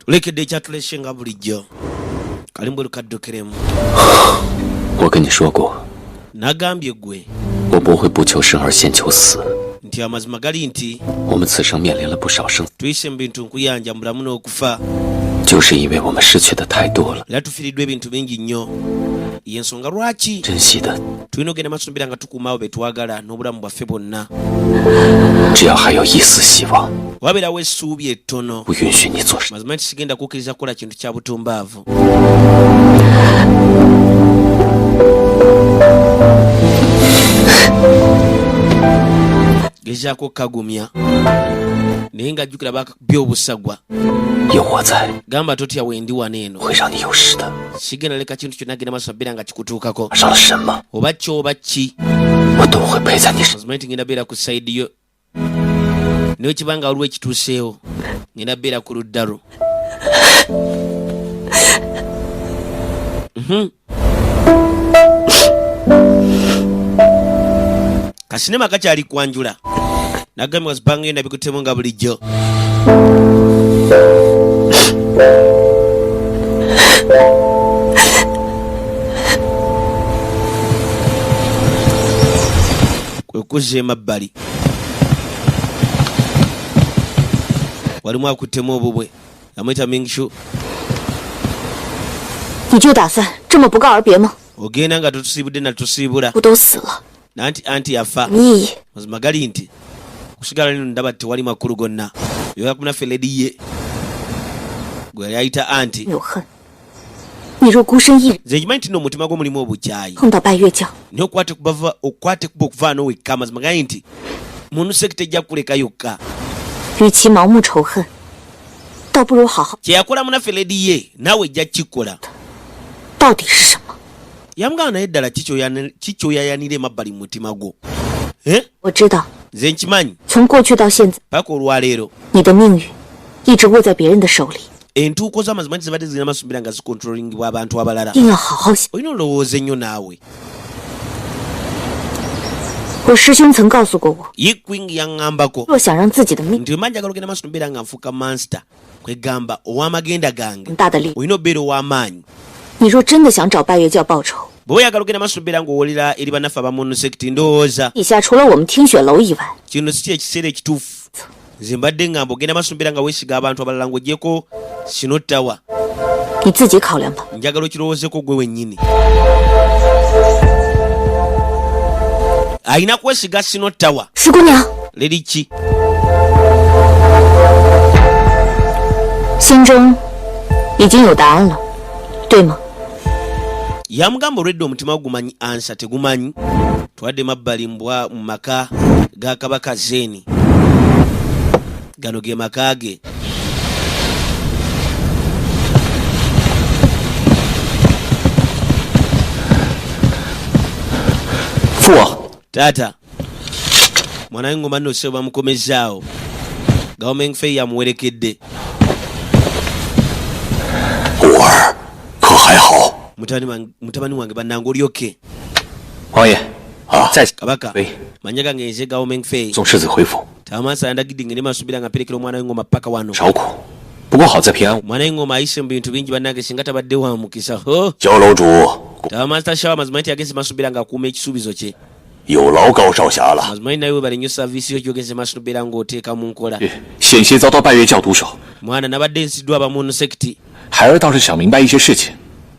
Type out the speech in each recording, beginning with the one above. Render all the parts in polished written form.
tulekedde ekyatuleshe nga bulijjo kalimbo lukaddokeremu 我跟你说过， nagambye gwe 我不会不求生而先求死。 nti amazima gali nti 我们此生面临了不少生， tuyise mu bintu nkuyanja mulamu n'okufa 就是因为我们失去的太多了。 era tufiiriddwa ebintu bingi nnyo yensonga lwaki 珍惜的， tulina okugenda maaso mbeera nga tukuumaawo be twagala n'obulamu bwaffe bwonna 只要还有一丝希望， wabeerawo essuubi ettono 不允许你做事。 mazima nti sigenda kukkiriza kukola kintu kya butumbaavu gezaako kagumya naye ng'ajjukira bakabya obusagwa 有我在， gamba totya wendi wano eno 会让你有事的。 sigenda leka kintu kyonna genda maaso mbeera nga kikutuukako 上了什么， oba kyoba ki 我都会陪在你身。 mazima nti ngenda beera ku sayidi yo naye kibanga waliwo ekituuseewo ngenda beera ku ludda lwo kasinema kakyali kwanjula nagambye wazibanga yonna bikutemu nga bulijjo kwekuzza emabbali walimu akuttemu obubwe amwita mingshu 你就打算这么不告而别吗？ ogenda nga totusiibudde na tusiibula 不都死了， nanti anti yafa 你 mazima gali nti kusigala lino ndaba tewali makulu gonna yoyakumunaffe ledi ye gwe yali ayita anti 有恨。你若孤身一人 nze nkimanyi nti nno omutima gwo mulimu obukyayi 碰到拜月教， naye okwate kuba okuvaano wekka mazima gali nti muntu sekita ejja kuleka yokka 与其盲目仇恨，倒不如好好。 kyeyakola munaffe ledi ye naawe ejja kikola 到底是什么？ yamugamba naye ddala kikyoyayanira emabbali mu mutima gwo 我知道， nze nkimanyi 从过去到现在， paka olwaleero 你的命运一直握在别人的手里， entuuko z'amazima nti zibadde zirina masumbira nga zikontrolingibwa abantu abalala 一定要好好想。 olina olowooza ennyo naawe 我师兄曾告诉过我， ye queen yaŋŋambako 若想让自己的命 nti wemanja galogenda maaso mbeera nga nfuuka mansita kwegamba ow'amagenda gange 很大的力， olina obeera ow'amaanyi 你若真的想找拜月教报仇， bwe oyagala ogenda maaso mbeera ng'owolera eri bannaffe abamunnu sekiti ndowooza 以下除了我们听雪楼以外， kino si kyekiseera ekituufu nze mbadde ngamba ogenda maaso mbeera nga weesiga abantu abalala ng'ogyeko kino ttawa 你自己考量吧。 njagala okirowoozeeko gwe wennyini alina kwesiga sino ttawa 石姑娘， leri ki 心中已经有答案了，对吗？ yamugamba olwedde omutima gumanyi ansa tegumanyi twadde mabbali mbwa mu maka ga kabaka zeeni gano ge maka ge 父王， taata mwana w'engoma nno sebo bamukomezzaawo gavumenti yamuwerekedde 五儿可还好？ mutabani wange bannange olyoke 王爷啊，在 kabaka 喂， manya gange nze gavumenti 送世子回府， tamansa yandagidde ngende masubira nga mperekera omwana w'engoma paka wano 少苦。不过好在平安无。 omwana w'engoma ayise mu bintu bingi bannange singa tabadde wa mukisa ho 焦楼主 tamansa shawa mazima nti yagenze masubira nga akuuma ekisuubizo kye 有劳高少侠了， mazima nti naye webale nnyo saviisi yo gyogenze masubira ng'oteeka mu nkola 险些遭到拜月教毒手。 mwana nabadde nsiddwa abamunnu sekiti 孩儿倒是想明白一些事情，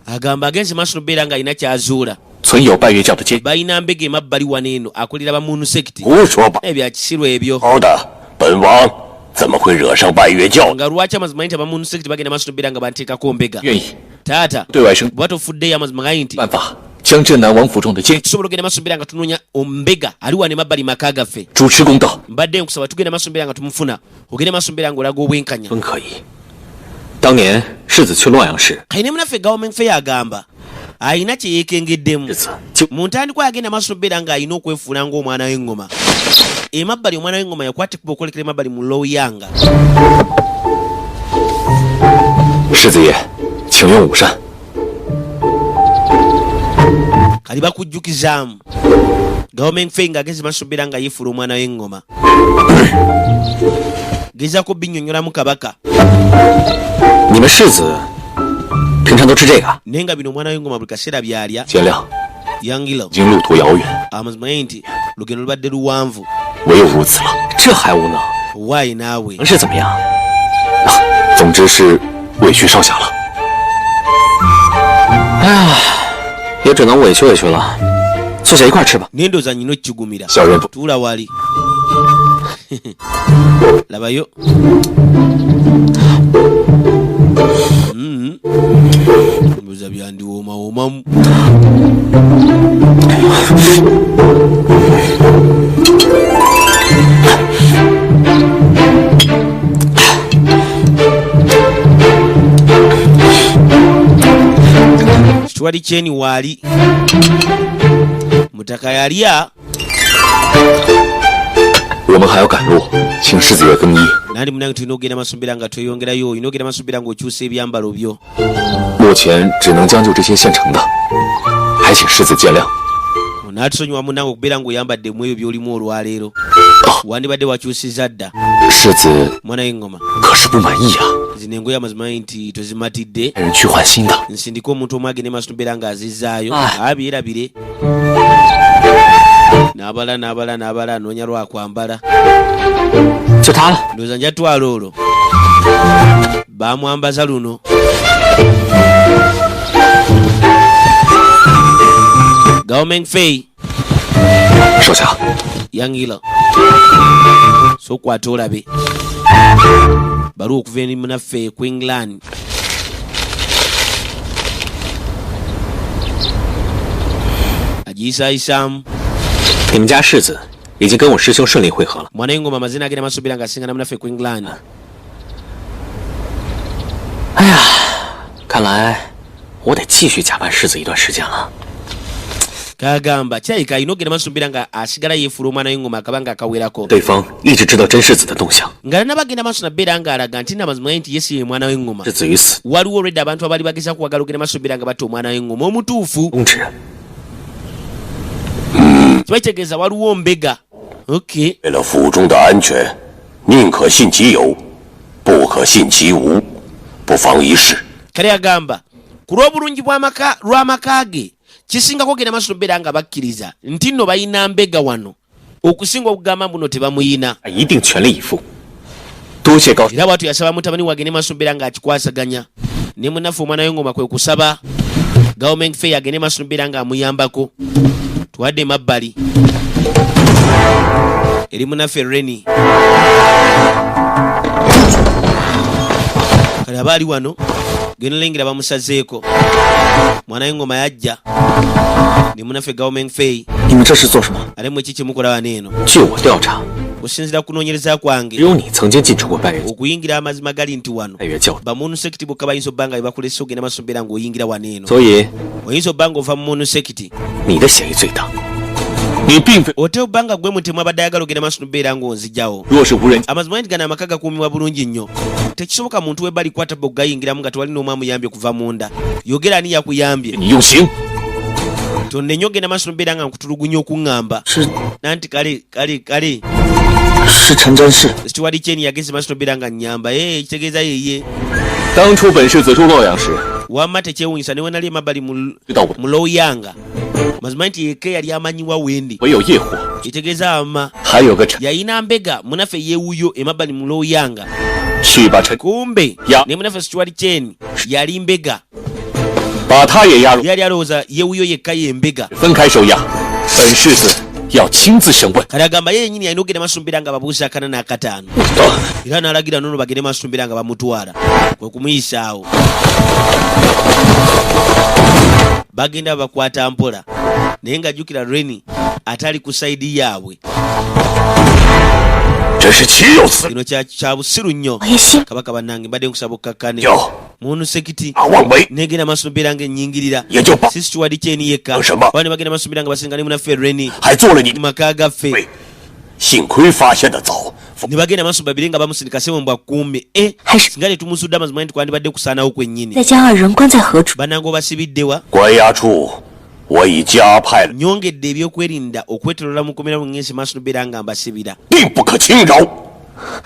agamba agenze masubira nga alina kyazuula 存有拜月教的奸， balina mbega emabbali wano eno akulira bamunnu sekiti 胡说八 ebyakisiru ebyo 道的。本王怎么会惹上拜月教？ nga lwaki amazima nti abamunnu sekiti bagenda masubira nga banteekako mbega 愿意 taata 对外生 bwe batofuddeyo amazima gai nti 办法，将镇南王府中的奸 tusobola ogenda masubira nga tunoonya ombega ali wano emabbali maka gaffe 主持公道， mbadde nkusaba tugenda masubira nga tumufuna ogende masubira nga olaga obwenkanya 分可以。当年世子去洛阳时， kayine munaffe gavumenti yagamba alina kye yeekengeddemu 世子就 mu ntandikwa yagenda maaso beera ng'alina okwefuula ng'omwana w'engoma emabbali omwana w'engoma yakwata ekuba okwolekera emabbali mu lowyanga 世子爷，请用午膳。 kali bakujjukizaamu gavumenti ng'agenze maaso beera nga yeefuula omwana w'engoma gezaako binnyonnyolamu kabaka 你们世子平常都吃这个？ naye nga bino omwana w'engoma buli kaseera byalya 见谅， yangilo 已经路途遥远， amazima nti lugendo lubadde luwanvu 唯有如此了。这还无能， waayi naawe 能是怎么样？总之是委屈少侠了。哎呀，也只能委屈委屈了。坐下一块吃吧。 naye ndowooza nyina okigumira 小人不 tuula wali labayo mbuza byandiwoomawoomamu kitwali kyeni waali mutaka yalya 我们还要赶路，请世子爷更衣。 nandi munange tulina okugenda masumbira nga tweyongerayo olina okugenda masumbira ng'okyusa ebyambalo byo 目前只能将就这些现成的，还请世子见谅。 n'atusonyiwa munange okubeera ng'oyambadde mu ebyo by'olimu olwaleero wandibadde wakyusizza dda 世子 mwana w'engoma 可是不满意啊， zino engoye amazimanyi nti tozimatidde 派人去换新的。 nsindika omuntu omu agende masumbira ng'azizzaayo Ah. abyerabire n'abala anoonya lwakwambala 就他了。 ndowooza njatwala olwo bamwambaza luno Gao Mengfei 少侠， yangilo so kwata olabe baluwa okuva eri munaffe ku England agiyisaayisaamu 你们家世子已经跟我师兄顺利会合了。 mwana w'engoma amazina agenda masuubira ng'asingana munaffe ku England 哎呀，看来我得继续假扮世子一段时间了。 kagamba kyayika alina okugenda masuubira nga asigala yeefuula omwana w'engoma akabanga akawerako 对方一直知道真世子的动向， nga nabagenda maaso nabbeera ng'alaga nti namazima nti yesi ye mwana w'engoma 置子于死 waliwo olwedda abantu abali bageza kuwagala okugenda masuubira nga batta omwana w'engoma omutuufu 公之。 kiba kitegeeza waliwo mbega okay 为了府中的安全，宁可信其有，不可信其无，不妨一试。 kale agamba ku lw'obulungi lw'amaka ge kisingako ogenda maaso nobbeera nga bakkiriza nti nno bayina mbega wano okusinga okugamba mbuno tebamuyina 一定全力以赴。多谢高， era bwatu yasaba mutabani wagende maaso nobbeera ng'akikwasaganya ne munaffe omwana w'engoma kwe kusaba Gao Mengfei agende maaso nobbeera ng'amuyambako tuwadde emabbali eri munaffe Reni kale aba ali wano genda olengera bamusazeeko mwana w'engoma yajja ne munaffe Gao Mengfei 你们这是做什么？ ate mwe ki kyemukola wano eno 据我调查， okusinziira ku kunoonyereza 只 kwange 有你曾经进出过拜月 okuyingira amazima gali nti wano 拜月教， bamuntu sekiti bokka bayinza obba nga bebakulesa ogenda masombeera ng'oyingira wano eno 所以 oyinza obba nga ova mu muntu sekiti 你的嫌疑最大。你并非 ote obba nga gwe mutemu abadde ayagala ogenda maaso nobeera ng'onzijjawo 若是无人， amazima nti gano amaka gakuumibwa bulungi nnyo tekisoboka muntu webali kwata bogayingiramu nga tewali n'omu amuyambye okuva munda yogera ani yakuyambye 你用刑 tonnenya ogenda maaso nobeera nga nkutulugunya okuŋŋamba 是 nanti kale 是陈真是。 kiwali kyeni yageze maaso nobeera nga nnyamba kitegeeza yeye 当初本世子入洛阳时， wamma tekyewunyisa ne wenali emabbali 知道我 mu lowyanga mazima nti yeke yali amanyiwa wendi 唯有夜火， kitegeeza ama 还有个陈， yayina mbega munaffe yeewuyo emabbali mu lowyanga 去把陈 kumbe Ya. ne munaffe kiwali kyeni yali mbega 把他也押入， yali alowooza yeewuyo yekka ye mbega 分开收押。本世子要亲自审问。 kale agamba ye yenyini yalina okugenda masumbira nga babuuza akana n'akataano era n'alagira nono bagende masumbira nga bamutwala kwe kumuyisaawo bagenda bakwata mpola naye ng'ajjukira Reni atali ku sayidi yaabwe 真是岂有此理！ kino kya busiru nnyo 我也信。 kabaka bannange mbadde nkusaba okkakkane 要 muntu sekiti 大妄为， negenda masumbira nga ennyingirira 也就罢， sisi tuwadi kyeni yekka什么 bane bagenda masumbira nga basinga ne munaffe Reni 还做了你 mu maka gaffe 对，幸亏发现的早， ne bagenda maaso babiri nga bamusindika sembwa kumbe Hashi. singa tetumusudde amazima nti kwandibadde kusaanawo kwennyini 再将二人关在何处？ bannange obasibiddewa 关押处我已加派了， nyongedde ebyokwerinda okwetolola mu kkomera mu ŋŋensi maaso nobeera nga mbasibira 并不可轻饶。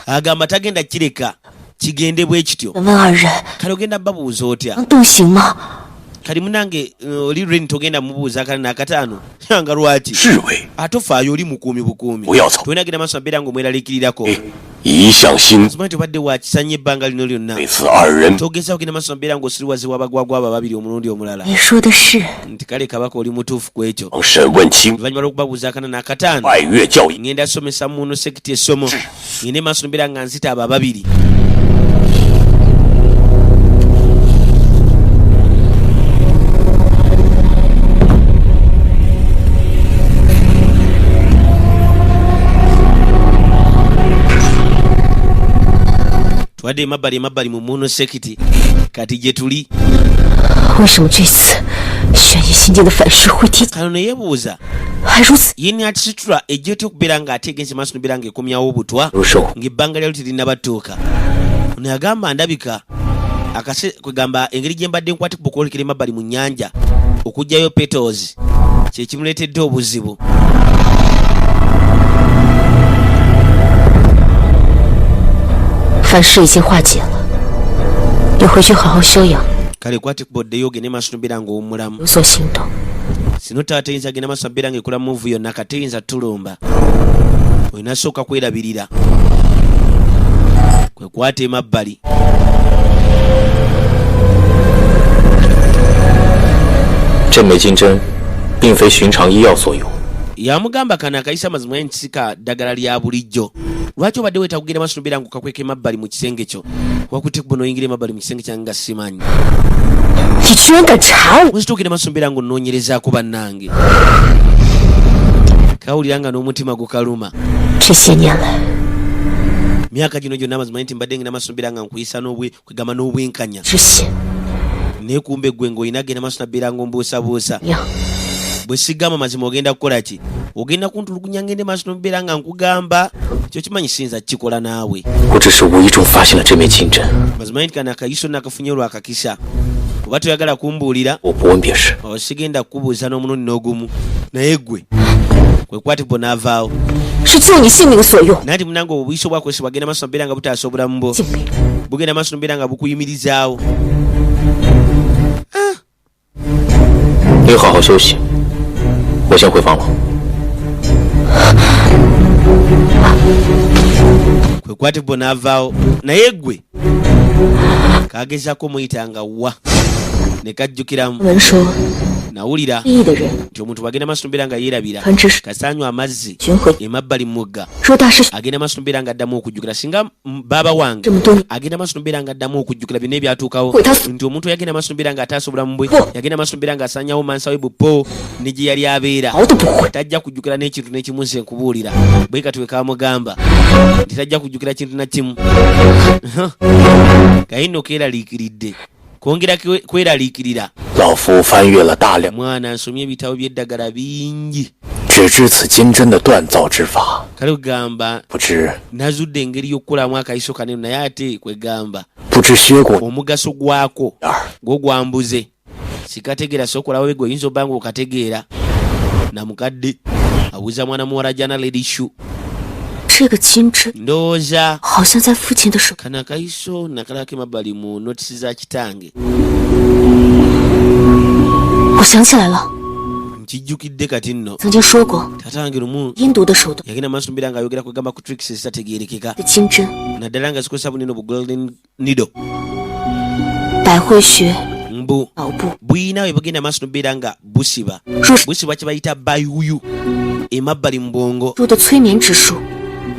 agamba tagenda kireka kigende bwe kityo 问二人 kale ogenda babuuza otya 能动刑吗？ kali munange oli Ren togenda mubuuza kale nakataano yanga lwaki 侍卫 atofaayo oli mukuumi bukuumi Bwe走 tolina genda maaso nabeera ng'omweraliikirirako 一向心 simanyi tobadde wakisanya ebbanga lino lyonna 对此二人 togezao genda maaso nabeera ng'osiriwaziwa abagwagwa abo babiri omulundi omulala 你说的是， nti kale kabaka oli mutuufu ku ekyo 审问清 oluvannyuma lw'okubabuuza akana nakataano 拜月教义， ngenda somesa muno sekiti essomo ngende maaso nabeera nga nzita abo ababiri twadde emabbali mu muno sekiti kati gye tuli 为什么这次悬疑心境的反噬会提 kano ne yeebuuza 还如此？ ye neatisitula ejja etya okubeera ng'ateegenze maaso nobeera ng'ekomyawo obutwa 入寿 ng'ebbanga lyalo teриnnabatuuka ono yagamba ndabika kwegamba engeri gye mbadde nkwate kubokwolekera emabbali mu nnyanja okuggyayo petals kye kimuleetedde obuzibu 反噬已经化解了，你回去好好休养， kale kwate kuboddeyo ogende maaso nobeera ng'owummulamu 有所行动。 sino taata teyinza genda maaso nabeera ng'ekola muvu yonna kati teyinza tulumba olina sooka kwerabirira kwe kwata emabbali 这枚金针并非寻常医药所用， yamugamba kano akayisa mazima nkisika ddagala lya bulijjo lwaki obadde weetaaga kugenda maaso nobeera ng'okakweka emabbali mu kisenge kyo wakutte kuba noyingira emabbali mu kisenge kyange nga simanyi 你居然敢查我！ wezita ogenda maaso nobeera ng'onoonyerezaako bannange kawulira nga n'omutima gukaluma 这些年来， myaka gino gyonna amazima nti mbadde ngenda maaso nobeera nga nkuyisa kwegamba n'obwenkanya 知县 naye kumbe gwe ng'olina genda maaso nabeera ng'ombuusabuusa 呀， bwe sigamba mazima ogenda kukola ki ogenda kuntulugunya ngende maaso nobeera nga nkugamba kyo kimanyi siyinza kukikola naawe 我只是无意中发现了这枚金针， mazima nti kano akayiso nakafunye olwakakisa oba toyagala kumbuulira 我不问便是。 osigenda kukubuuza n'omunundi n'ogumu naye gwe kwekwatipo n'avaawo 是救你性命所用。 naye ti munange obuyiso bwakozesebwa genda maaso nobeera nga butaasa obulamu bwo 性命， bugenda maaso nobeera nga bukuyimirizaawo 你好好休息，我先回房了。 kwekwatipo n'avaawo naye gwe kagezaako muyitanga wa ne kajjukiramu 闻说 nawulira 利益的人 nti omuntu bwagenda maaso nobeera nga yeerabira 传知识 kasanywa amazzi 巡回， emabbali mu mugga 若大师 agenda maaso nobeera nga addamu okujjukira singa baaba wange 这么多年， agenda maaso nobeera nga addamu okujjukira byonna ebyatuukawo Kwe tasu- nti omuntu yagenda maaso nobeera nga ataasa obulamu bwe Bo. yagenda maaso nobeera nga asanyawo mansa we bupo ne gye yali abeera 毛都不会。 tajja kujjukira n'ekintu n'ekimu nze nkubuulira bwe katwe kamugamba nti tajja kujjukira kintu na kimu kayina okeeraliikiridde kwongera kweraliikirira 老夫翻阅了大量， mwana nsomye ebitabo by'eddagala bingi 只知此金针的锻造之法， kale kugamba 不知 nazudde engeri y'okukolamu akayiso kanene naye ate kwegamba 不知薛国 omugaso gwako 二 gwogwambuze sikategeera sokolawo bego oyinza obba nga okategeera namukadde abuuza mwana muwala jana ledishu 这个金针 ndowooza 好像在父亲的手， kano akayiso nakalako emabbali mu notisi za kitange 我想起来了， nkijjukidde kati nno 曾经说过 taata wange lumu 阴毒的手段 yagenda maaso mbeera ng'ayogera kwegamba ku tricks ezitategeerekeka 的金针， naddala nga zikozesa bunene bu golden needle 百会穴、 mbu 脑部 buyina we bugenda maaso nobeera nga busiba 入 busibwa kye bayita bayuyu emabbali mu bwongo 入的催眠之术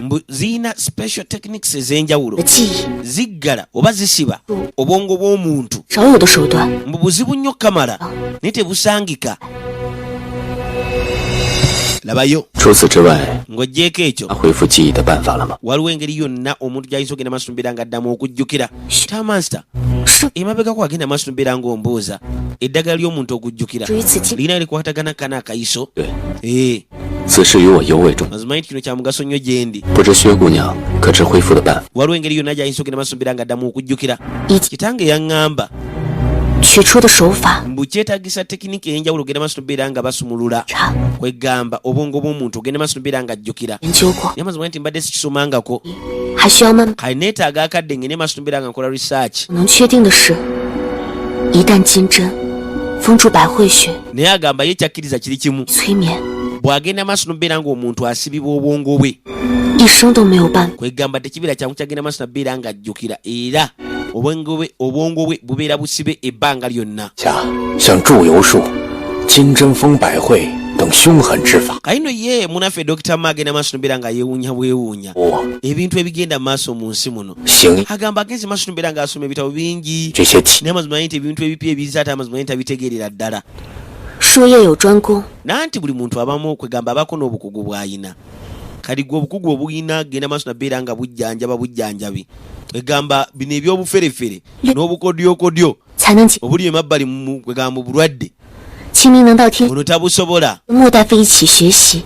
mbu ziyina special techniques ez'enjawulo 的记忆， ziggala oba zisiba obwongo bw'omuntu 少有的手段， mbu buzibu nnyo kamala naye tebusangika labayo 除此之外， ng'oggyeko ekyo 恢复记忆的办法了吗？ waliwo engeri yonna omuntu gy'ayinza ogenda maaso nobeera nga addamu okujjukira tamansta 是 emabegako agenda maaso nobeera ng'ombuuza eddagala ly'omuntu okujjukira 至于此金， lirina likwatagana kana akayiso 对，此事与我尤为重， mazima nti kino kya mugaso nnyo gye ndi 不知薛姑娘可知恢复的办法？ waliwo engeri yonna gy'ayinza ogenda maaso nobeera nga addamu okujjukira 以及 kitange yaŋŋamba 取出的手法 mbu kyetaagisa tekiniki ey'enjawulo ogenda maaso nobeera nga basumulula 查 kwegamba obwongo bw'omuntu ogenda maaso nobeera nga ajjukira 研究过， naye amazima nti mbadde sikisomangako 还需要慢慢。 kale neetaaga akadde ngende maaso nobeera nga nkola research 能确定的是，一旦金针封住百会穴， naye agamba ye kyakkiriza kiri kimu 催眠， bw'agenda maaso nobeera ng'omuntu asibibwa obwongo bwe 一生都没有办法。 kwegamba tekibeera kyangu kyagenda maaso nabeera nga ajjukira era obwongo bwe bubeera busibe ebbanga lyonna 下像祝由术、金针封百会等凶狠之法。 kayino ye munaffe Dr. Ma agenda maaso nobeera nga yeewuunya bwewuunya 我 ebintu ebigenda maaso mu nsi muno 行 agamba agenze maaso nobeera nga asoma ebitabo bingi 这些体 naye amazima nti ebintu ebipya ebiza ate amazima nti abitegeerera ddala 术业有专攻， nanti buli muntu abamu kwegamba abako n'obukugu bw'ayina kali gwe obukugu obuyina genda maaso nabeera nga bujjanjabi kwegamba bino ebyobuferefere n'obukodyokodyo 才能解 obuli emabbali kwegamba mu bulwadde 清明能到天， buno tabusobola 莫大飞一起学习，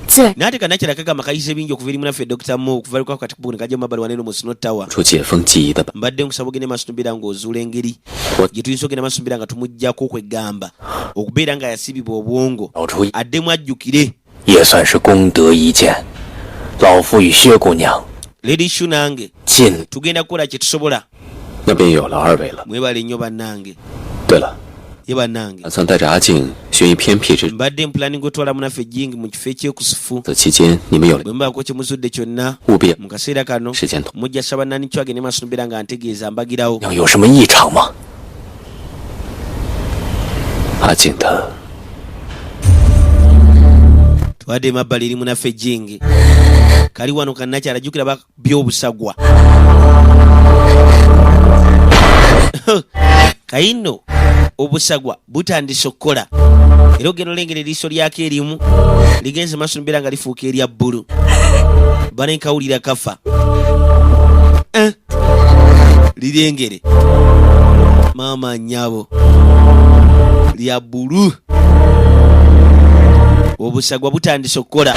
自然 naye ate kanakira kagamba kayise bingi okuva eri munaffe Dr. Mo okuva liko katibu ne kajja mu mabbali waneeno mu Snow Tower 出解封记忆的吧。 mbadde nkusaba ogende maaso nobeera ng'ozuula engeri gye tuyinza ogenda maaso nobeera nga tumuggyako kwegamba okubeera nga yasibibwa obwongo 找出 addemu ajjukire 也算是功德一件。老夫与薛姑娘 Lady Shu nange 尽 tugenda kukola kye tusobola 那边有了二位了。 mwebale nnyo bannange 对了， ye bannange 打算带着阿静寻一偏僻之 mbadde mpulaninga otwala munaffe jingi mu kifo ekyekusufu 此期间，你们有了 bwe mubaako kye muzudde kyonna 务必 mu kaseera kano 时间头。 mujja saba nani kyo agende maaso nobeera nga ntegeeza mbagirawo 娘有什么异常吗？ 阿静的 twadde emabbali eri munaffe jingi kali wano kannakyala jjukira byobusagwa kayino obusagwa butandise okukola era ogenda olengera eriiso lyako erimu ligenze maaso nobeera nga lifuuka erya bbulu banenkawulira kafa lirengere maama nnyabo lya bbulu obusagwa butandise okukola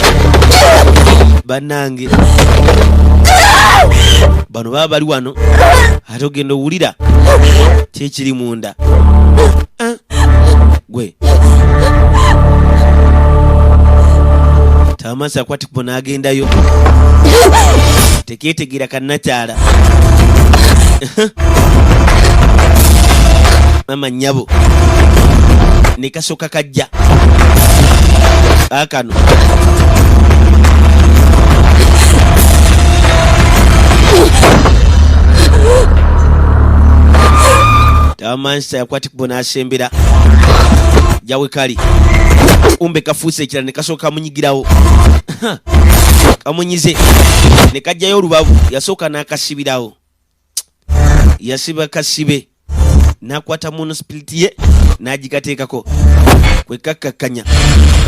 bannange bano baba bali wano ate ogenda owulira kyekiri munda gwe tamasa akwatipo n'agendayo tekeetegeera kannakyala mama nnyabo ne kasooka kajja akano tamansa yakwatipo n'asembera jawe kali umbe kafuuse ekirala ne kasooka kamunyigirawo kamunyize ne kajjayo olubavu yasooka n'akasibirawo yasiba kasibe n'akwata munisipuliti ye n'agikateekako kwekakkakkanya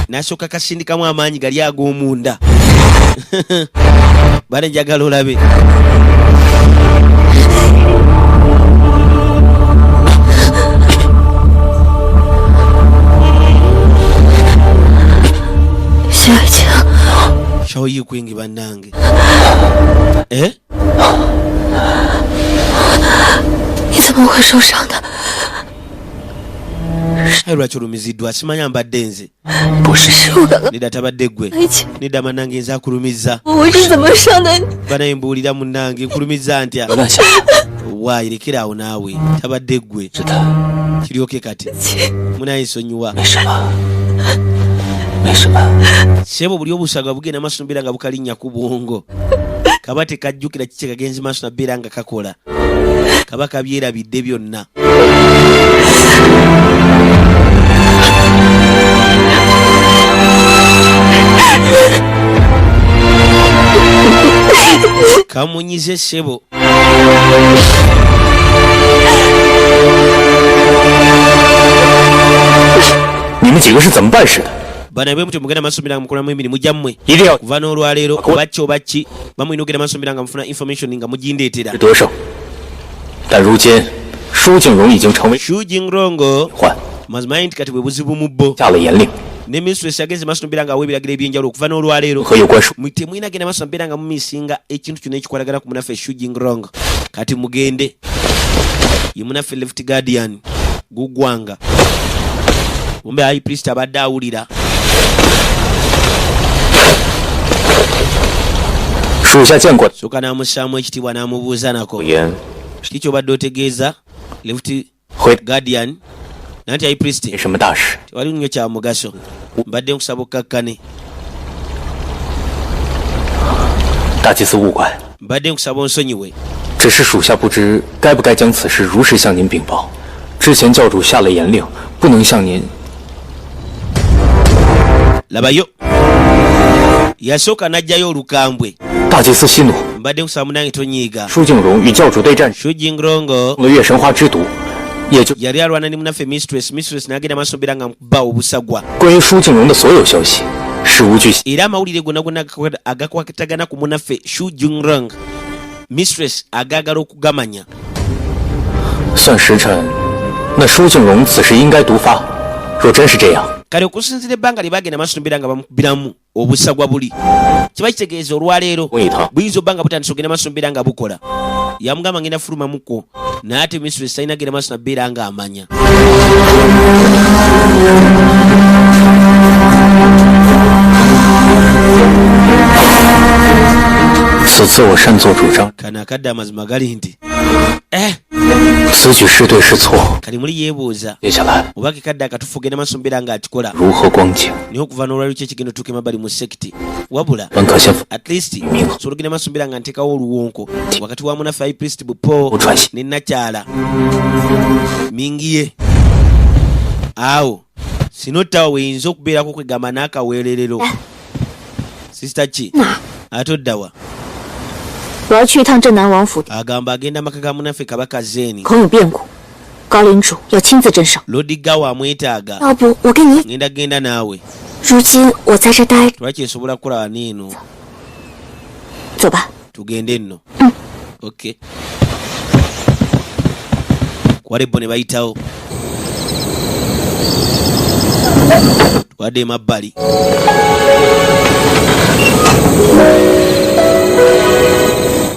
n'asooka kasindikamu amaanyi gali ag'omunda bale njagala olabe shaoyi kwingi bannange eh? 你怎么会受伤的？ ayi lwaki olumiziddwa simanya mbadde nze 不是我刚刚 nedda tabadde ggwe 而且 nedda mannange nze akulumizza 我是怎么伤的你？ banaye mbuulira munnange nkulumizza ntya 罗大侠， waayi lekeraawo naawe tabadde ggwe 是的， kiryoke kati munaye nsonyiwa 没什么，没什么。 sebo buli obusaga bugenda maaso nobeera nga bukalinnya ku bwongo kaba tekajjukira kiki kagenzi maaso nabeera nga kakola kaba kabyerabidde byonna kamunyize sebo 你们几个是怎么办事的？ bana bwe mutyo mugenda maaso nobeera nga mukolamu emirimu gyammwe 一定要 kuva n'olwaleero obakki obakki bamulina ogenda maaso nobeera nga mufuna information nga mugindeetera 得胜，但如今舒静荣已经成为 shujingrongo 患， mazimanyi nti kati bwe buzibu mu bbo 下了严令， ne mistress agenze maaso nobeera nga awa ebiragiro ebyenjawulo okuva n'olwaleero 和有关属 temwina genda maaso nabeera nga mumisinga ekintu kyonna ekikwatagana ku munaffe shujingrong kati mugende ye munaffe left guardian guggwanga. Kumbe high priest abadde awulira. 属下见过。 Soka n'amussaamu ekitiibwa n'amubuuza nako. 言 Kiki ky'obadde otegeeza Left 回 Guardian nanti high priest 没什么大事， tewali nnyo kya mugaso. Mbadde nkusaba okkakkane. 大祭司勿怪， Mbadde nkusaba onsonyiwe. 只是属下不知该不该将此事如实向您禀报。之前教主下了严令，不能向您。 Labayo. Yasooka n'ajjayo olukambwe. 大祭司息怒， Mbadde nkusaba munange tonyiiga. 舒敬荣与教主对战时 Shu Jingrongo 用了月神花之毒，也就 yali alwana ne munaffe Mistress n'agenda maaso mbeera nga mukuba obusagwa. 关于舒敬荣的所有消息，事无巨细。 Era amawulire gonna agakwatagana ku munaffe Shu Jingrong Mistress agaagala okugamanya. 算时辰，那舒敬荣此时应该毒发。若真是这样， Kale okusinziira ebbanga lye bagenda maaso mbeera nga bamukubiramu obusagwa buli. Kiba kitegeeza olwaleero buyinza obba nga butandise ogenda maaso mbeera nga bukola. Yamugamba ngenda fulumamuko naye ate Mistress talina genda maaso nabeera nga amanya. 此次我擅作主张， Kano akadde amazima gali nti 此举是对是错， kali muli yeebuuza 接下来 oba kekadde akatufu ogenda maaso mbeera nga akikola 如何光景， naye okuva n'olwaliro ki ekigenda otuuka emabbali mu sekiti wabula 本可先 at least sobola ogenda maaso mbeera nga nteekawo oluwonko wakati wa munaffe high priest bupo ne nakyala mingiye awo sinottawa weyinza okubeerako kwegamba n'akaweererero sisita ki ate oddawa 我要去一趟镇南王府， agamba agenda amaka ga munaffe kabaka zeeni 恐有变故，高领主要亲自镇上。 lodi gawa amwetaaga 要不我跟你， ngenda genda naawe 如今我在这待， lwaki nsobola kukola wano eno 走吧。 tugende nno okay kwalebbo ne bayitawo twadde emabbali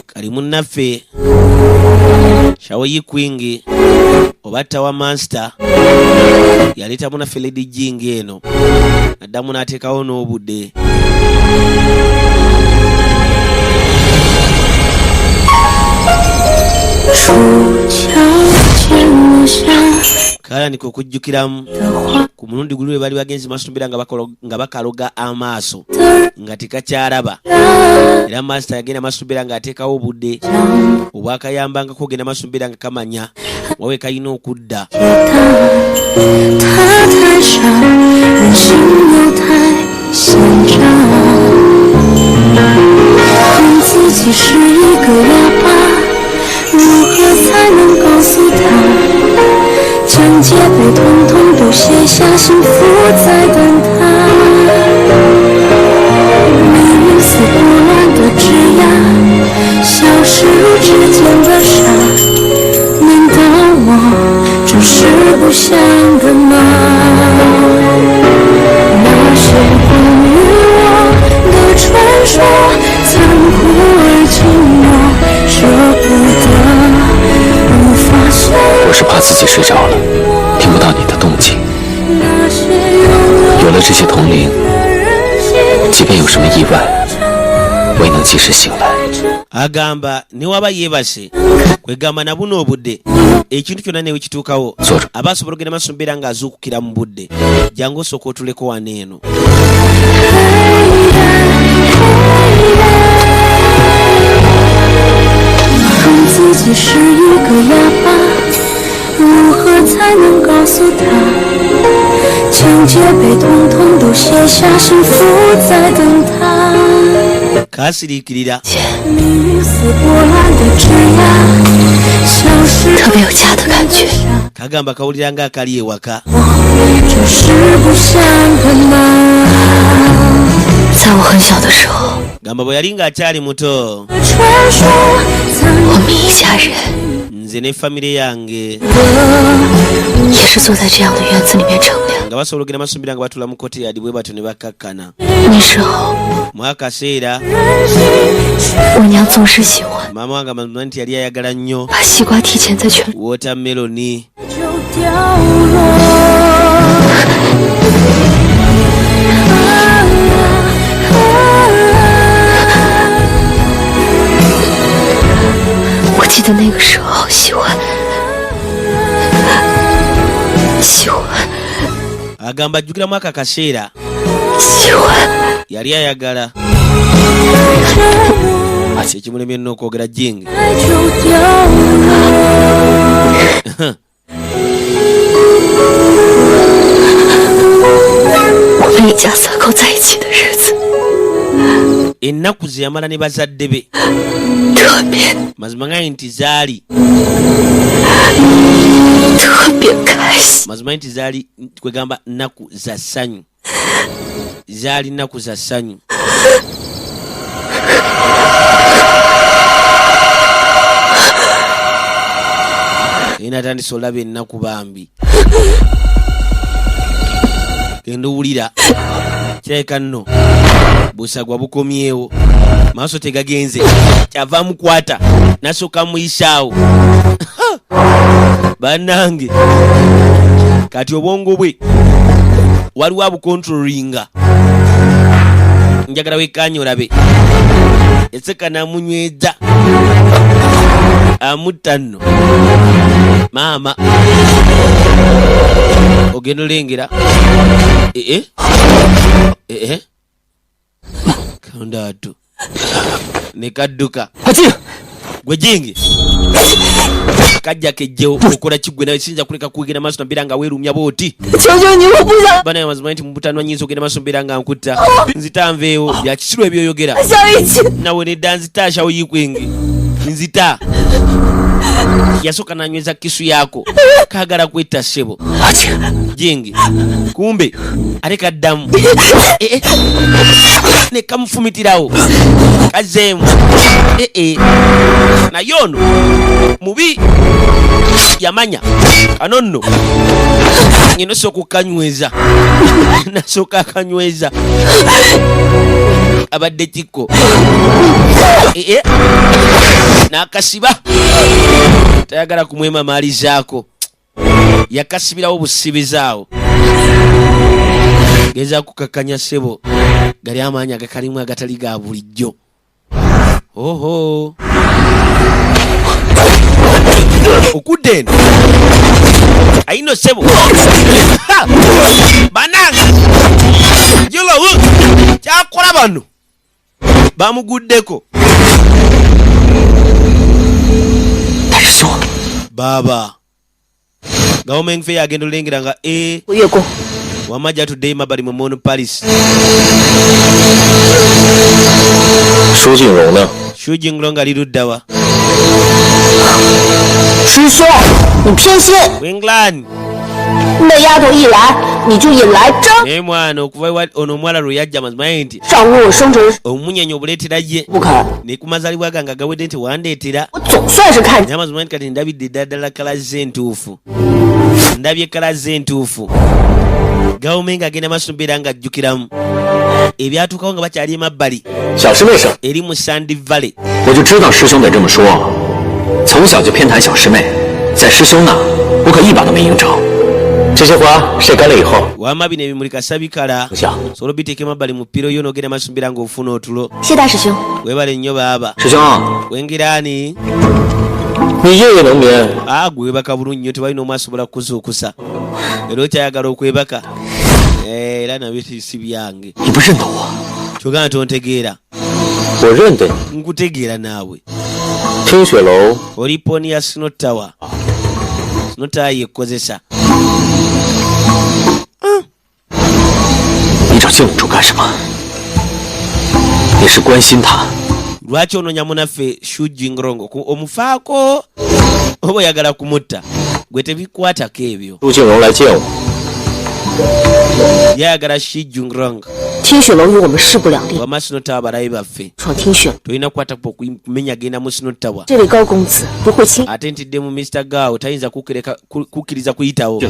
kali munnaffe shawoyi kwingi oba tawa master yaleeta munaffe lady jing eno addamu n'ateekawo n'obudde kalandika okujjukiramu ku mulundi guli lwe bali bagenzi maaso mbeera nga bakaloga amaaso nga tekakyalaba era master yagenda maaso mbeera ng'ateekawo obudde obwakayambangako ogenda maaso mbeera nga kamanya wawe kalina okudda 将戒备统统都卸下，幸福在等他。命运似波澜的枝桠，消失如指尖的沙。难道我就是不想的吗？那些关于我的传说，残酷而寂寞，舍不得，无法想。 我是怕自己睡着了，听不到你的动静。有了这些统领，即便有什么意外，我也能及时醒来。 agamba ne waba yeebase kwegamba na buno obudde ekintu kyonna newe kituukawo aba asobola ogenda maaso mbeera ng'azuukukira mu budde jangu osooka otuleko wano eno. 自己是一个哑巴，如何才能告诉他？将戒备统统都卸下，幸福在等他。 kaasiriikirira 命运似波澜的枝桠，消失。特别有家的感觉。 kagamba kawulira ng'akali ewaka 这是不想的吗？ 在我很小的时候， gamba bwe yali ng'akyali muto 传说残 我们一家人 nze ne famire yange 也是坐在这样的院子里面乘凉。 nga basobola ogenda maaso mbeera nga batula mu koteyadi bwe batyo ne bakkakkana 那时候， mu akaseera 我娘总是喜欢 maama wange amazima nti yali ayagala nnyo 把西瓜提前在全 watermeloni 掉落。我记得那个时候喜欢。 agamba ajjukiramu aka kaseera yali ayagala ekimulemye nnyo okwogera Jing. 我们一家三口在一起的日子 ennaku ze yamala ne bazadde be 特别 mazima ngaye nti zaali 特别开心。 mazima nti zaali kwegamba nnaku za ssanyu zaali nnaku za ssanyu. Ena atandise olaba ennaku bambi genda owulira kirabika nno busagwa bukomyewo maaso tegagenze kyava mukwata nasooka muyisaawo bannange kati obwongo bwe waliwo abukontrolinga njagala wekkaanya olabe eseka namunyweza amutta nno maama ogenda olengera kandatu ne kadduka gwe Jingi kajja kejjeo okola kigwe nawe sinza kuleka kugenda maaso nabira nga weerumya booti bana mazima nti mubutanwa nyinza ogenda maaso nabira nga nkutta nzitanveewo bya kisiru ebyoyogera nawe nedda nzitasha oyikwenge nzita yasooka nanyweza kisu yako kaagala kwetta ssebo Jingi kumbe ate kaddamu ne kamufumitirawo kazeemu naye ono mubi yamanya kano nno ngeno sooka okanyweza nasooka akanyweza abadde kikko n'akasiba tayagala kumwemamaalizaako yakasibirawo busibizaawo geza kukakanya ssebo gali amaanyi agakalimu agatali ga bulijjo. Oho okudde eno ayino ssebo bananga jolowo kyakola bano bamuguddeko baba gavumenti fe agenda olengera nga wamajja atuddeyo mabbali mu Mono Palace. 舒静荣呢？ Shu Jinglong ali ludda wa? 师兄，你偏心， Winglan 那丫头一来你就引来张 naye mwana okuva ono omuwala lwe yajja mazima nti 上午我生辰 omunyenye obuleetera ye 不肯， ne ku mazaalibwa gange agawedde nti wandeetera 我总算是看见 naye amazima nti kati ndabidde ddala kala ze entuufu ndabye kala ze entuufu gavumenti agenda maaso mbeera nga ajjukiramu ebyatuukawo nga bakyali emabbali 小师妹生， eri mu Sandy Valley. 我就知道师兄得这么说。从小就偏袒小师妹，在师兄那，我可一把都没赢着。这些花晒干了以后， wama bino ebimuli kasabikala 想 sobola obiteeka emabbali mu ppiro yo n'ogenda maaso mbeera ng'ofuna otulo. 谢大师兄， Weebale nnyo baaba 师兄， wengiraani 你夜夜能眠， gwe webaka bulungi nnyo tebalina omu asobola kukuzuukusa era okyayagala okwebaka era nabyo si byange 你不认得我？ kyogana tontegeera 我认得你。 nkutegeera naawe 听雪楼 oli pooni ya Snow Tower yekozesa 你找静主干什么？你是关心他？ lwaki onoonya munaffe Shu Jinglong omufaako oba oyagala kumutta gwe tebikwatako ebyo 朱静荣来见我， yayagala Shu Jinglong 听雪楼与我们势不两立， wama Snow Tower balabe baffe 闯听雪， tolina kukwatako kumenya genda mu Snow Tower 这位高公子不会轻。 ate ntiddemu Mr. Gao tayinza kukkiriza kuyitawo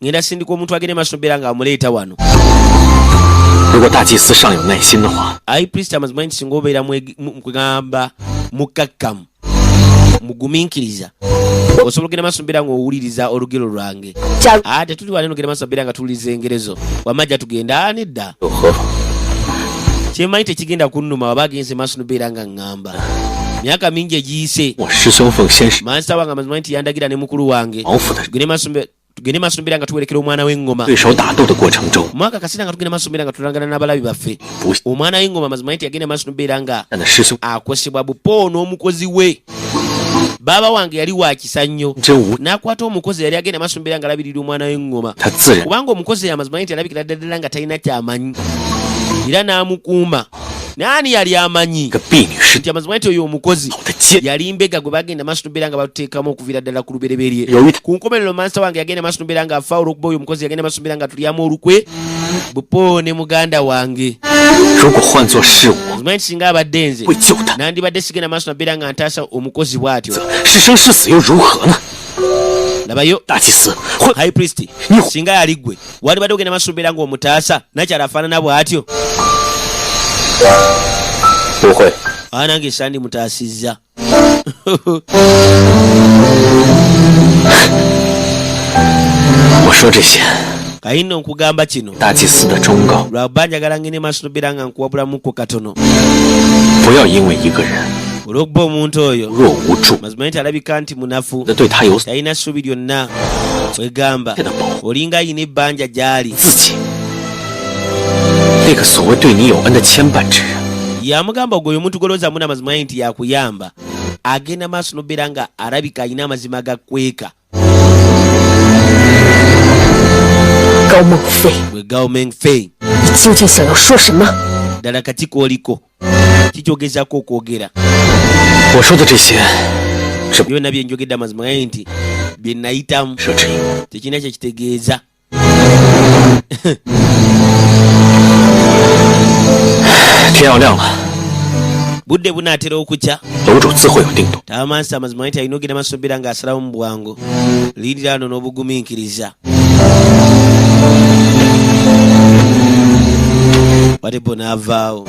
ngenda sindika omuntu agende maaso mbeera ng'amuleeta wano 如果大祭司尚有耐心的话， High Priest amazima nti singa obeera kwegamba mukakkamu mugumiikiriza osobola okugenda maaso mbeera ng'owuliriza olugero lwange ate tuli wano nogenda maaso mbeera nga tuwuliriza engerezo wamajja tugenda nedda kyemmanyi tekigenda kunnuma waba agenze maaso nobeera nga ŋŋamba myaka mingi egiyise mansa wange amazimanyi nti yandagira ne mukulu wange tugende maaso mbeera nga tuwerekera omwana w'engoma mwaka kaseera nga tugenda maaso mbeera nga tulangana n'abalabi baffe omwana w'engoma amazimanyi nti yagenda maaso nobeera nga akosebwa bupo n'omukozi we baba wange yali wakisa nnyo n'akwata omukozi yali agenda maaso mbeera nga alabirira omwana w'engoma kubanga omukozi amazimanyi nti alabikira ddala nga talina kyamanyi era n'amukuuma naani yali amanyi nti amazimanyi nti oyo omukozi yali mbega gwe bagenda maaso nobeera nga batuteekamu okuviira ddala ku lubereberye ku nkomerero mansa wange yagenda maaso nobeera nga afa olw'okuba oyo omukozi yagenda maaso nobeera nga tulyamu olukwe bupo ne muganda wange amazimanyi nti singa abadde nze nandibadde sigenda maaso nobeera nga ntaasa omukozi bw'atyo labayo high priest singa yali gwe wandibadde ogenda maaso nobeera nga omutaasa nakyala afaanana bw'atyo nange sandi mutaasizza 我说这些 kayina okugamba kino 大祭司的忠告， lwaba njagala ngene maaso nobeera nga nkuwabulamuko katono 不要因为一个人 olw'okuba omuntu oyo 若无助 mazima nti alabika nti munafu 的对他有 talina ssuubi lyonna wegamba olinga ayina ebbanja gy'ali 自己，那个所谓对你有恩的牵绊之人， yamugamba ogwo oyo omuntu golozaamu n'amazima ye nti yakuyamba agenda maaso nobeera nga alabika ayina amazima gakweka 高梦飞， gwe Gao Fei 你究竟想要说什么？ ddala kati kooliko kikyogezako okwogera 我说的这些是 byonna bye njogedde amazima gaye nti bye nayitamu 设置因。 tekirina kye kitegeeza 天要亮了， budde bunaatera okukya 楼主自会有定夺。 taamansi amazima nti alina ogenda maaso nobeera ng'asalawo mu bwangu liirira ano n'obugumiikiriza watebo n'avaawo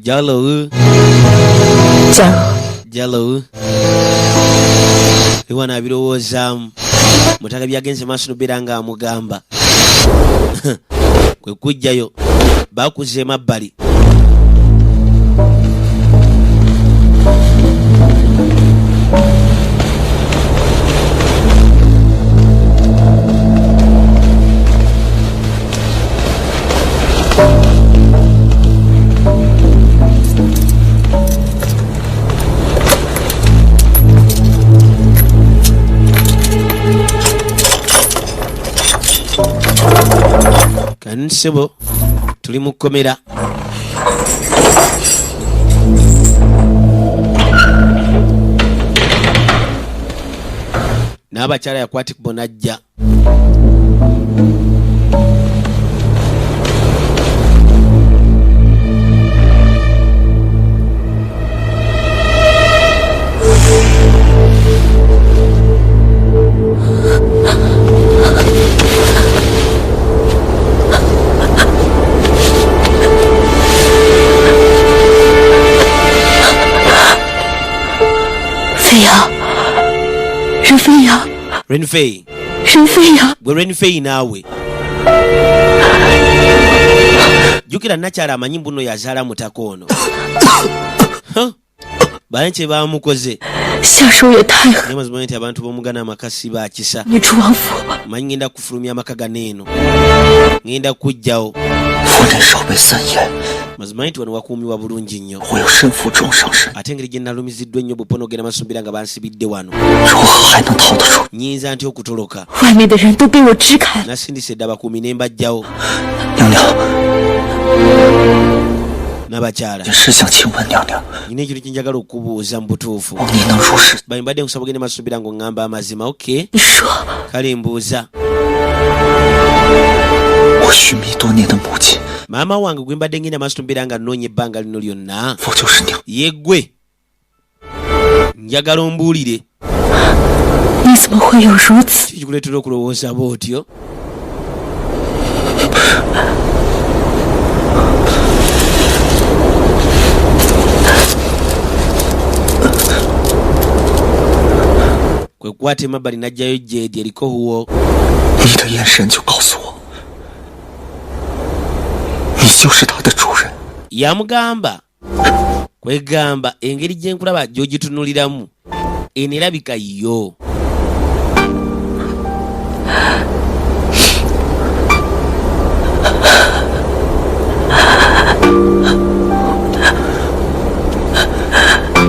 Jalo 加入 Jalo ewana abirowoozaamu mutaka byagenze maaso nobeera nga amugamba kwe kujjayo bakuza emabbali kansebo tuli mu kkomera n'abakyala yakwatikubo najja Renfei gwe Renfei naawe jjukira nakyala amanyi mbuno yazaala mutaka ono baye kye bamukoze 下手也太狠！ naye mazima nti abantu b'omugana amakasi bakisa 你出王府， manyi ngenda kufulumya amaka ganeeno ngenda kuggyawo 夫人守备森严， mazima nti wano wakuumiwa bulungi nnyo 我有身负重伤身， ate engeri gye nalumiziddwa ennyo bupono ogenda masumbira nga bansibidde wano 如何还能逃得出？ nyinza ntya okutoloka 外面的人都被我支开了。 nasindise dde abakuumi ne mbajjawo 娘娘， n'abakyala 也是想请问娘娘， nina ekintu kyenjagala okubuuza mu butuufu 望你能如实。 bali mbadde nkusaba ogende masumbira ng'oŋŋamba amazima ok 你说， kale mbuuza 我寻觅多年的母亲， maama wange gwe mbadde ngenda masumbira nga nnoonya ebbanga lino lyonna 否就是娘？ yeggwe njagala ombuulire 你怎么会有如此？ kiki kikuleetera okulowooza bwotyo? kwe kukwata emabbali n'ajjayo Jedi eriko huwo. 你的眼神就告诉我，你就是他的主人。 yamugamba kwegamba engeri gye nkulaba gy'ogitunuliramu enerabika yo.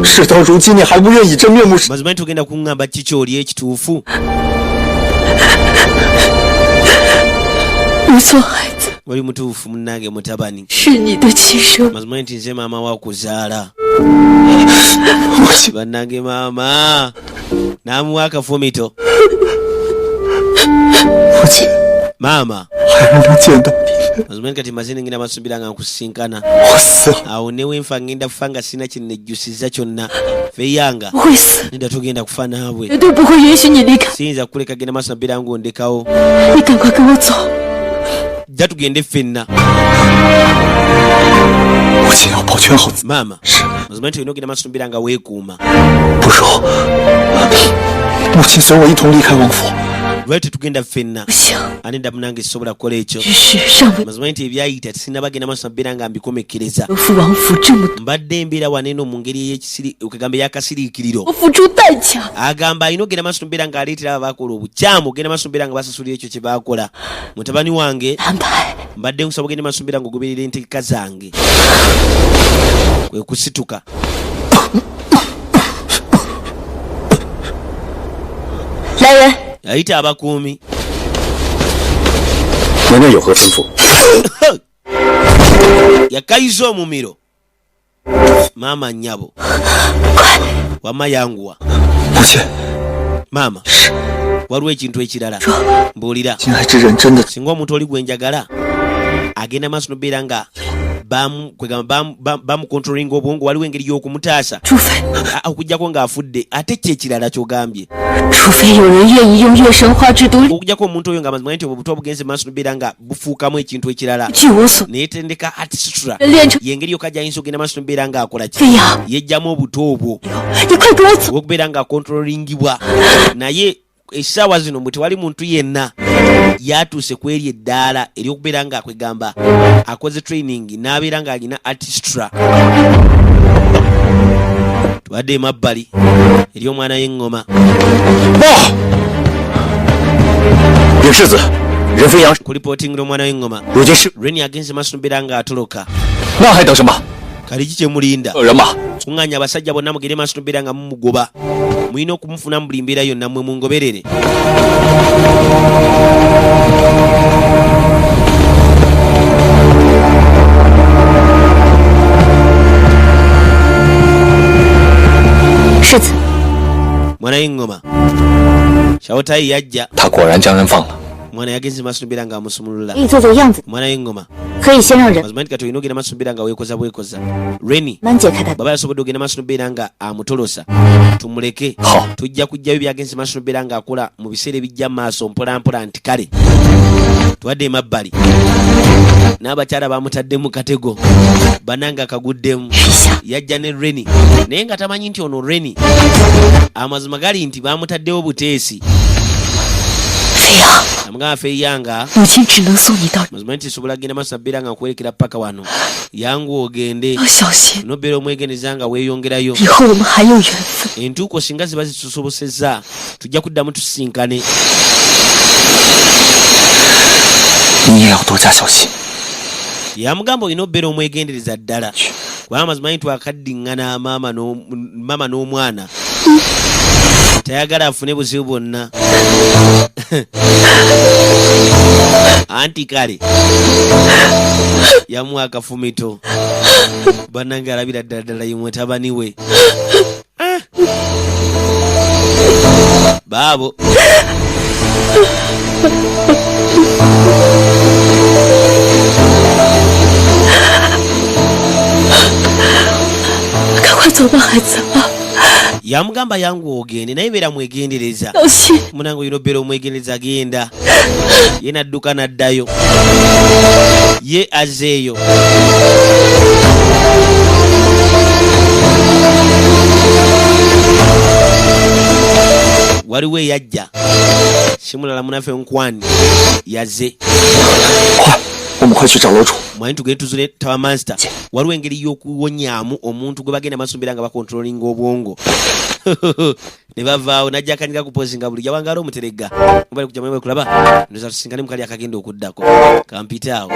事到如今，你还不愿以真面目？ mazima nti tugenda kuŋŋamba kiki oli ekituufu? 没错，孩子， oli mutuufu munnange mutabani. 是你的亲生。 mazima nti nze maama wakuzaala. bannange maama n'amuwa akafumito. 父亲， maama 孩儿能见到你， mazima nti kati maze ngenda masuubira nga nkusinkana. 我死了。 awo newenfa ngenda kufa nga sina kinejjusiza kyonna. feyanga 不会死， nenda tugenda kufa naawe. 绝对不会允许你离开。 siyinza kukuleka genda maaso nabeera ng'ondekawo. 你赶快跟我走。 jja tugende ffenna. 父亲要保全好自己， maama 是 mazima nti olina ogenda maaso nabeera nga weekuuma. 不如母亲随我一同离开王府。 lwali tetugenda ffenna. 不行， ani ddamu nange sisobola kukola ekyo. 只是尚未 mazima nti ebyayita sinabagenda maaso nabeera nga mbikomekereza. 和父王府这么多， mbadde mbeera waneeno mu ngeri okugamba ey'akasiriikiriro. 我付出代价。 agamba alina ogenda maaso nabeera nga aleetera abakola obukyamu ogenda maaso nabeera nga basasulira ekyo kye baakola. mutabani wange 安排 mbadde nkusaba ogende maaso nabeera nga ogoberera entegeka zange. kwe kusituka. 来人， yayita abakuumi. 娘娘有何吩咐？ yakayiza omumiro. maama nnyabo. wamma yanguwa. 母亲， maama waliwo ekintu ekirala. mbuulira. 心爱之人真的 singa omuntu oli gwe njagala agenda maaso nobeera nga bamukontrolinga obwongo waliwo engeri y'okumutaasa 除非 okujjako ng'afudde ate kye ekirala kyogambye 除非有人愿意用月神花之毒 okujjako omuntu oyo nga mazima nti obuto obugenze maaso nobeera nga bufuukamu ekintu ekirala 据我所 neetendeka artistra 练成 yengeri yokka gyayinza ogenda maaso nobeera nga akola ki 飞扬， yejjamu obuto obwo 你快跟我走！ okubeera nga akontrolingibwa naye essaawa zino bwe tewali muntu yenna yatuuse ku eri eddaala ery'okubeera nga kwegamba akoze training n'abeera ng'alina artistra. tubadde emabbali eri omwana w'eŋŋoma. 禀世子，任飞扬 kulipootingira omwana w'eŋŋoma. 如今是 Reni agenze maaso nobeera ng'atoloka. 那还等什么？ kali ki kye mulinda? 人马， kuŋŋaanya abasajja bonna mugende maaso nobeera nga mumugoba. mulina okumufuna mu buli mbeera yonna mmwe mungoberere. mwana w'eŋŋoma Shawtai yajja. 他果然将人放了。 mwana yagenze maaso nobeera nga amusumulula. 可以做做样子， mwana w'eŋŋoma 可以先让人 mazima nti kati olina ogenda maaso nobeera nga weekoza bwekoza. Reni 慢解开他。 baba yasobodde ogenda maaso nobeera nga amutolosa. tumuleke. Ha. tujja kujjayo byagenze maaso nobeera nga akola mu biseera ebijja maaso mpolampola nti kale tuwadde emabbali n'abakyala bamutadde mu katego bananga akaguddemu. yajja ne Reni naye nga tamanyi nti ono Reni amazima gali nti bamutaddewo buteesi. 飞扬， amugamba Feiyanga 母亲只能送你到， mazima nti sobola genda maaso nabeera nga nkwerekera paka wano. yangu ogende 要小心， nobeera omwegeneza nga weeyongerayo. 以后我们还有缘分。 entuuko singa ziba zitusobosezza tujja kuddamu tusisinkane. 你也要多加小心。 yamugamba olina obeera omwegendereza ddala kubanga mazima nti twakaddiŋŋana maama n'omwana tayagala afune buzibu bwonna. anti kale yamuwa akafumito bannange alabira ddala ye mutabani we. baabo yamugamba yangu ogende naye beera mwegendereza munange yino beera omwegendereza genda ye nadduka naddayo ye azeeyo waliwo eyajja simulala munafe nkwani yaze mwanyi tugende tuzune tawa master waliwo engeri y'okuwonyaamu omuntu gwe bagenda masumbira nga bakontrolinga obwongo ne bavaawo najja akanika kupozinga buli jawangaala omuterega mubali kujja mwe kulaba ndoza tusingane mukali akagenda okuddako kampitaawo.